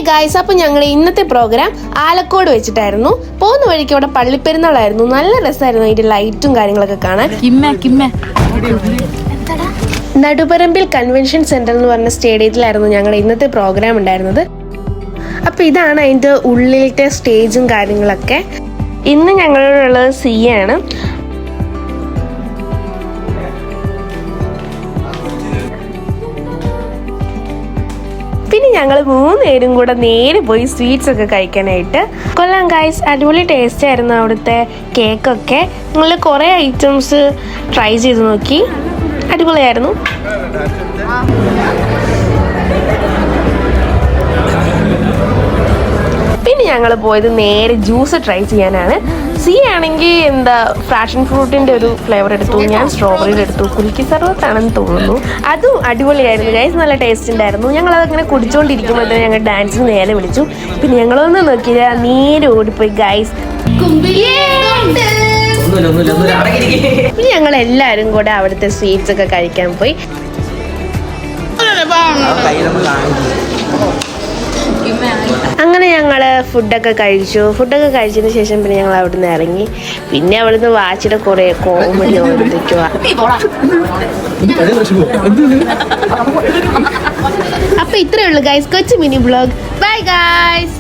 Guys, അപ്പോൾ ഞങ്ങൾ ഇന്നത്തെ പ്രോഗ്രാം ആലക്കോട് വെച്ചിട്ടായിരുന്നു. പോകുന്ന വഴിക്ക് അവിടെ പള്ളിപ്പെരുന്നാളായിരുന്നു. നല്ല രസമായിരുന്നു അതിന്റെ ലൈറ്റും കാര്യങ്ങളൊക്കെ കാണാൻ. നടുപറമ്പിൽ കൺവെൻഷൻ സെന്റർ എന്ന് പറഞ്ഞ സ്റ്റേഡിയത്തിലായിരുന്നു ഞങ്ങളുടെ ഇന്നത്തെ പ്രോഗ്രാം ഉണ്ടായിരുന്നത്. അപ്പോൾ ഇതാണ് അതിൻ്റെ ഉള്ളിലത്തെ സ്റ്റേജും കാര്യങ്ങളൊക്കെ. ഇന്ന് ഞങ്ങളോടുള്ളത് സിയാണ്. പിന്നെ ഞങ്ങൾ 3 പേരും കൂടെ നേരെ പോയി സ്വീറ്റ്സ് ഒക്കെ കഴിക്കാനായിട്ട്. കൊള്ളാം ഗൈസ്, അടിപൊളി ടേസ്റ്റ് ആയിരുന്നു അവിടുത്തെ കേക്കൊക്കെ. ഞങ്ങൾ കുറേ ഐറ്റംസ് ട്രൈ ചെയ്ത് നോക്കി, അടിപൊളിയായിരുന്നു. പിന്നെ ഞങ്ങൾ പോയത് നേരെ ജ്യൂസ് ട്രൈ ചെയ്യാനാണ്. സി ആണെങ്കിൽ പാഷൻ ഫ്രൂട്ടിൻ്റെ ഒരു ഫ്ലേവർ എടുത്തു, ഞാൻ സ്ട്രോബെറിയുടെ എടുത്തു. കുലുക്കി സർവത്താണെന്ന് തോന്നുന്നു. അതും അടിപൊളിയായിരുന്നു ഗൈസ്, നല്ല ടേസ്റ്റ് ഉണ്ടായിരുന്നു. ഞങ്ങളതങ്ങനെ കുടിച്ചുകൊണ്ടിരിക്കുമ്പോൾ തന്നെ ഞങ്ങൾ ഡാൻസിന് നേരെ വിളിച്ചു. പിന്നെ ഞങ്ങളൊന്നും നോക്കിയില്ല, നേരെ ഓടിപ്പോയി ഗൈസ്. പിന്നെ ഞങ്ങൾ എല്ലാവരും കൂടെ അവിടുത്തെ സ്വീറ്റ്സ് ഒക്കെ കഴിക്കാൻ പോയി. അങ്ങനെ ഞങ്ങൾ ഫുഡൊക്കെ കഴിച്ചതിന് ശേഷം പിന്നെ ഞങ്ങൾ അവിടുന്ന് ഇറങ്ങി. പിന്നെ അവിടുന്ന് വാച്ചിയുടെ കുറേ കോമഡി ഓർമ്മിക്കുക. അപ്പൊ ഇത്രയേ ഉള്ളൂ ഗൈസ്, കൊച്ചു മിനി വ്ളോഗ്. Bye guys.